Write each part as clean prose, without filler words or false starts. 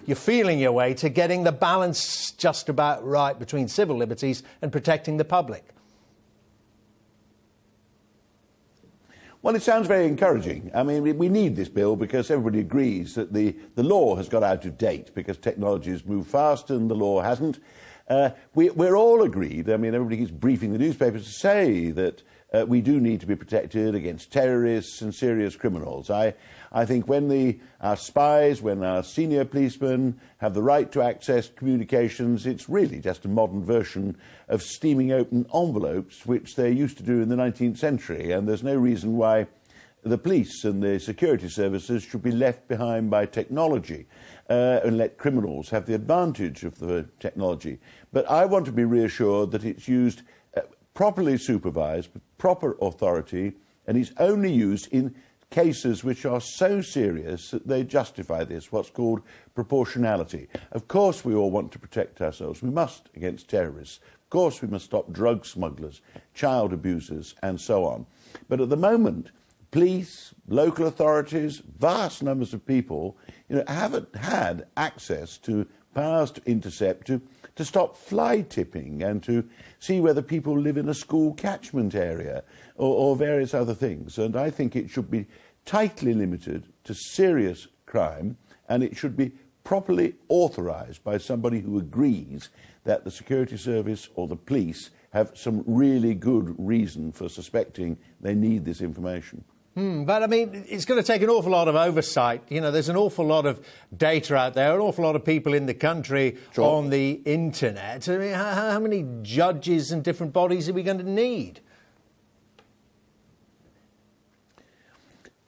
you're feeling your way to getting the balance just about right between civil liberties and protecting the public. Well, it sounds very encouraging. I mean, we need this bill because everybody agrees that the law has got out of date because technology has moved fast and the law hasn't. We're all agreed. I mean, everybody keeps briefing the newspapers to say that we do need to be protected against terrorists and serious criminals. I think when our spies, when our senior policemen have the right to access communications, it's really just a modern version of steaming open envelopes, which they used to do in the 19th century, and there's no reason why the police and the security services should be left behind by technology and let criminals have the advantage of the technology. But I want to be reassured that it's used properly supervised, with proper authority, and it's only used in cases which are so serious that they justify this, what's called proportionality. Of course we all want to protect ourselves. We must against terrorists. Of course we must stop drug smugglers, child abusers, and so on. But at the moment, police, local authorities, vast numbers of people, haven't had access to powers to intercept, to stop fly tipping and to see whether people live in a school catchment area or various other things. And I think it should be tightly limited to serious crime, and it should be properly authorised by somebody who agrees that the security service or the police have some really good reason for suspecting they need this information. But, I mean, it's going to take an awful lot of oversight. There's an awful lot of data out there, an awful lot of people in the country on the internet. I mean, how many judges and different bodies are we going to need?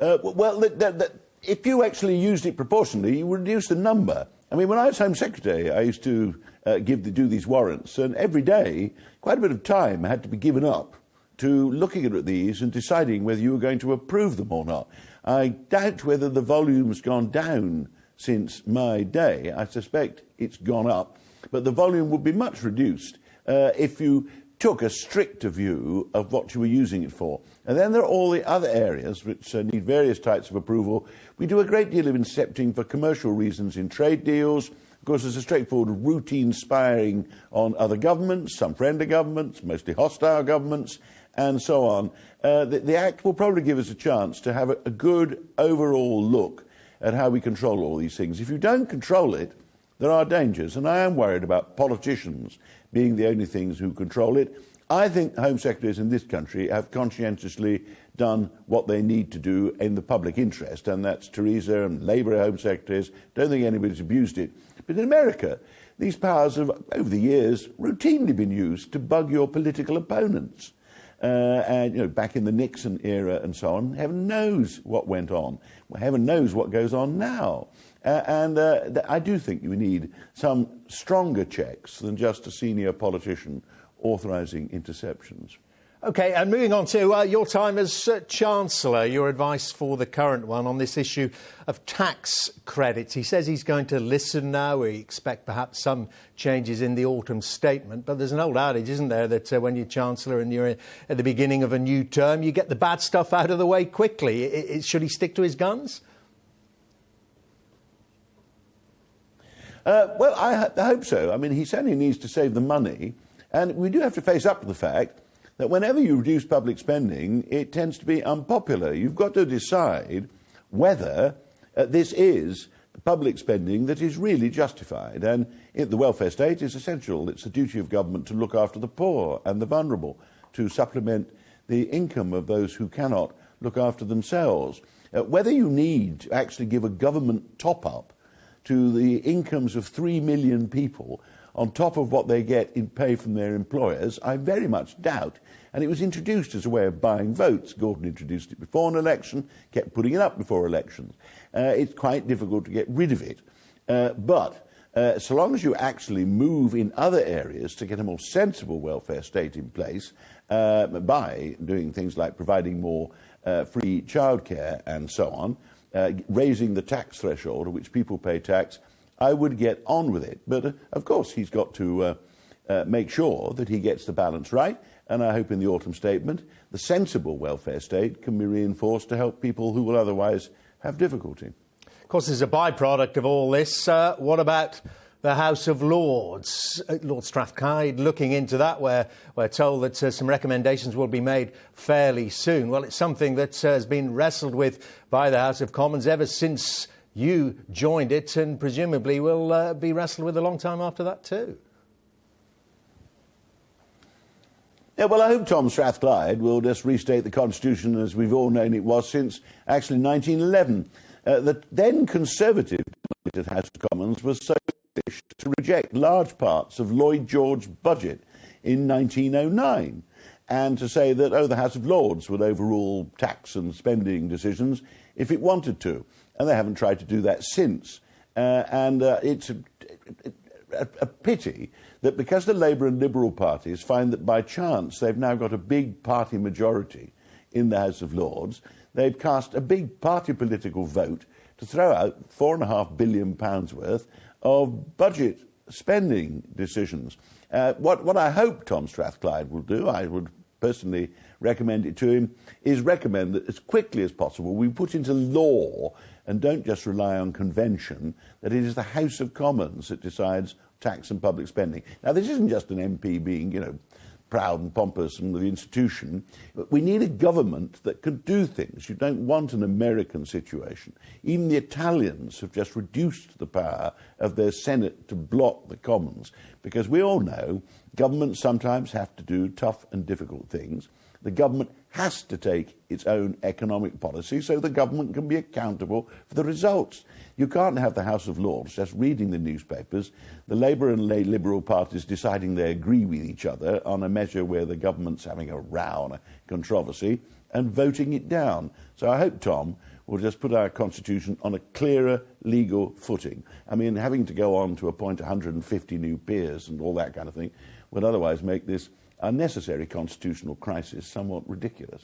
If you actually used it proportionally, you would reduce the number. I mean, when I was Home Secretary, I used to do these warrants, and every day, quite a bit of time had to be given up to looking at these and deciding whether you were going to approve them or not. I doubt whether the volume's gone down since my day. I suspect it's gone up, but the volume would be much reduced if you took a stricter view of what you were using it for. And then there are all the other areas which need various types of approval. We do a great deal of intercepting for commercial reasons in trade deals. Of course, there's a straightforward routine spying on other governments, some friendly governments, mostly hostile governments, and so on. The Act will probably give us a chance to have a good overall look at how we control all these things. If you don't control it, there are dangers, and I am worried about politicians being the only things who control it. I think Home Secretaries in this country have conscientiously done what they need to do in the public interest, and that's Theresa and Labour Home Secretaries. Don't think anybody's abused it. But in America, these powers have, over the years, routinely been used to bug your political opponents. And back in the Nixon era and so on, heaven knows what went on. Well, heaven knows what goes on now. I do think we need some stronger checks than just a senior politician authorising interceptions. OK, and moving on to your time as Chancellor, your advice for the current one on this issue of tax credits. He says he's going to listen now. We expect perhaps some changes in the autumn statement. But there's an old adage, isn't there, that when you're Chancellor and you're at the beginning of a new term, you get the bad stuff out of the way quickly. Should he stick to his guns? Well, I hope so. I mean, he certainly needs to save the money. And we do have to face up to the fact that whenever you reduce public spending, it tends to be unpopular. You've got to decide whether this is public spending that is really justified. And the welfare state is essential. It's the duty of government to look after the poor and the vulnerable, to supplement the income of those who cannot look after themselves. Whether you need to actually give a government top-up to the incomes of 3 million people on top of what they get in pay from their employers, I very much doubt. And it was introduced as a way of buying votes. Gordon introduced it before an election, kept putting it up before elections. It's quite difficult to get rid of it. But so long as you actually move in other areas to get a more sensible welfare state in place by doing things like providing more free childcare and so on, raising the tax threshold at which people pay tax, I would get on with it. But, of course, he's got to make sure that he gets the balance right, and I hope in the autumn statement the sensible welfare state can be reinforced to help people who will otherwise have difficulty. course, as a byproduct of all this, what about the House of Lords? Lord Strathclyde looking into that, where we're told that some recommendations will be made fairly soon. Well, it's something that has been wrestled with by the House of Commons ever since you joined it, and presumably will be wrestled with a long time after that too. Yeah, well, I hope Tom Strathclyde will just restate the Constitution as we've all known it was since actually 1911. The then Conservative House of Commons was so foolish to reject large parts of Lloyd George's budget in 1909 and to say that, the House of Lords would overrule tax and spending decisions if it wanted to. And they haven't tried to do that since. It's a pity that because the Labour and Liberal parties find that by chance they've now got a big party majority in the House of Lords, they've cast a big party political vote to throw out £4.5 billion worth of budget spending decisions. What I hope Tom Strathclyde will do, I would personally recommend it to him, is recommend that as quickly as possible we put into law, and don't just rely on convention, that it is the House of Commons that decides tax and public spending. Now, this isn't just an MP being, proud and pompous and the institution, but we need a government that can do things. You don't want an American situation. Even the Italians have just reduced the power of their Senate to block the Commons, because we all know governments sometimes have to do tough and difficult things. The government has to take its own economic policy so the government can be accountable for the results. You can't have the House of Lords just reading the newspapers, the Labour and Liberal parties deciding they agree with each other on a measure where the government's having a row and a controversy, and voting it down. So I hope Tom will just put our Constitution on a clearer legal footing. I mean, having to go on to appoint 150 new peers and all that kind of thing would otherwise make this unnecessary constitutional crisis somewhat ridiculous.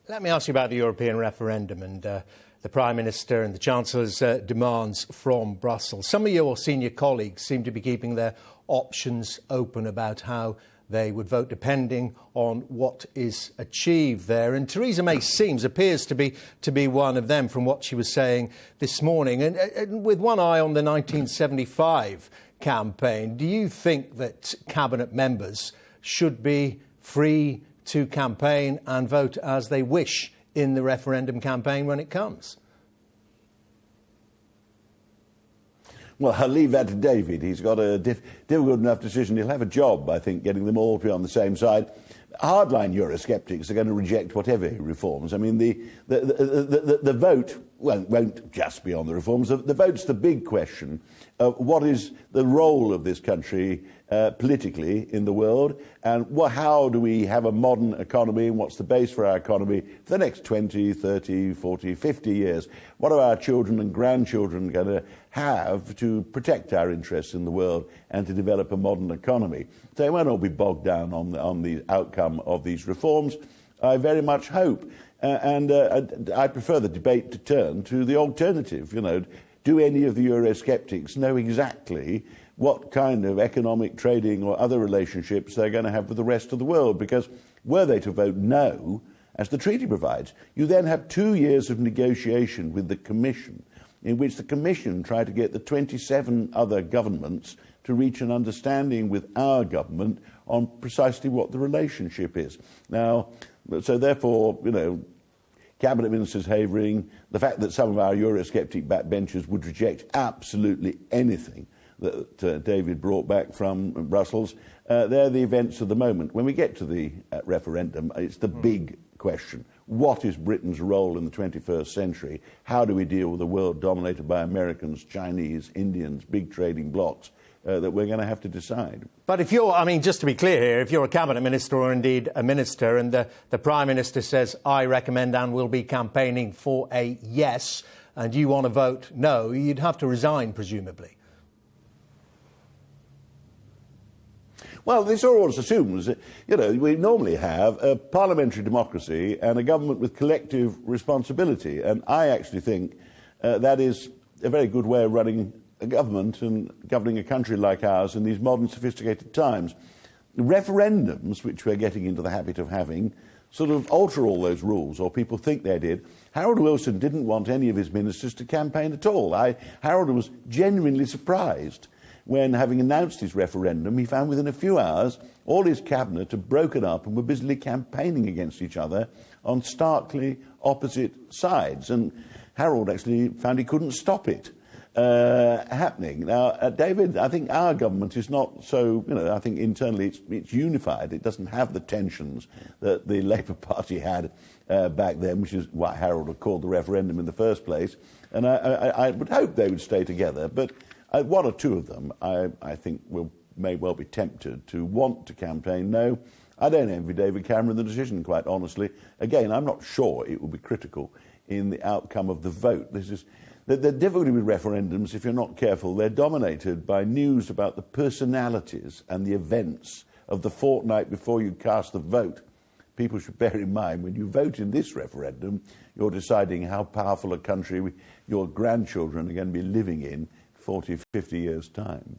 Let me ask you about the European referendum and the Prime Minister and the Chancellor's demands from Brussels. Some of your senior colleagues seem to be keeping their options open about how they would vote depending on what is achieved there. And Theresa May appears to be one of them from what she was saying this morning. And with one eye on the 1975 campaign, do you think that Cabinet members should be free to campaign and vote as they wish in the referendum campaign when it comes? Well, I'll leave that to David. He's got a difficult enough decision. He'll have a job, I think, getting them all to be on the same side. Hardline Eurosceptics are going to reject whatever he reforms. I mean, the vote won't just be on the reforms. The vote's the big question of what is the role of this country politically in the world, and how do we have a modern economy, and what's the base for our economy for the next 20, 30, 40, 50 years? What are our children and grandchildren going to have to protect our interests in the world and to develop a modern economy? So it won't all be bogged down on the outcome of these reforms, I very much hope. I prefer the debate to turn to the alternative. Do any of the Eurosceptics know exactly what kind of economic, trading or other relationships they're going to have with the rest of the world? Because were they to vote no, as the treaty provides, you then have 2 years of negotiation with the Commission, in which the Commission tried to get the 27 other governments to reach an understanding with our government on precisely what the relationship is. Now, so therefore, Cabinet Ministers havering, the fact that some of our Eurosceptic backbenchers would reject absolutely anything that David brought back from Brussels, they're the events of the moment. When we get to the referendum, it's the big question. What is Britain's role in the 21st century? How do we deal with a world dominated by Americans, Chinese, Indians, big trading blocs that we're going to have to decide? But if you're, just to be clear here, if you're a Cabinet Minister or indeed a Minister and the Prime Minister says, I recommend and will be campaigning for a yes, and you want to vote no, you'd have to resign, presumably. Well, this always assumes that, we normally have a parliamentary democracy and a government with collective responsibility. And I actually think that is a very good way of running a government and governing a country like ours in these modern, sophisticated times. Referendums, which we're getting into the habit of having, sort of alter all those rules, or people think they did. Harold Wilson didn't want any of his ministers to campaign at all. Harold was genuinely surprised when, having announced his referendum, he found within a few hours all his cabinet had broken up and were busily campaigning against each other on starkly opposite sides. And Harold actually found he couldn't stop it happening. Now, David, I think our government is not so, I think internally it's unified. It doesn't have the tensions that the Labour Party had back then, which is what Harold had called the referendum in the first place. And I would hope they would stay together. But one or two of them, I think, may well be tempted to want to campaign no. I don't envy David Cameron the decision, quite honestly. Again, I'm not sure it will be critical in the outcome of the vote. The difficulty with referendums, if you're not careful, they're dominated by news about the personalities and the events of the fortnight before you cast the vote. People should bear in mind, when you vote in this referendum, you're deciding how powerful a country your grandchildren are going to be living in 40, 50 years' time.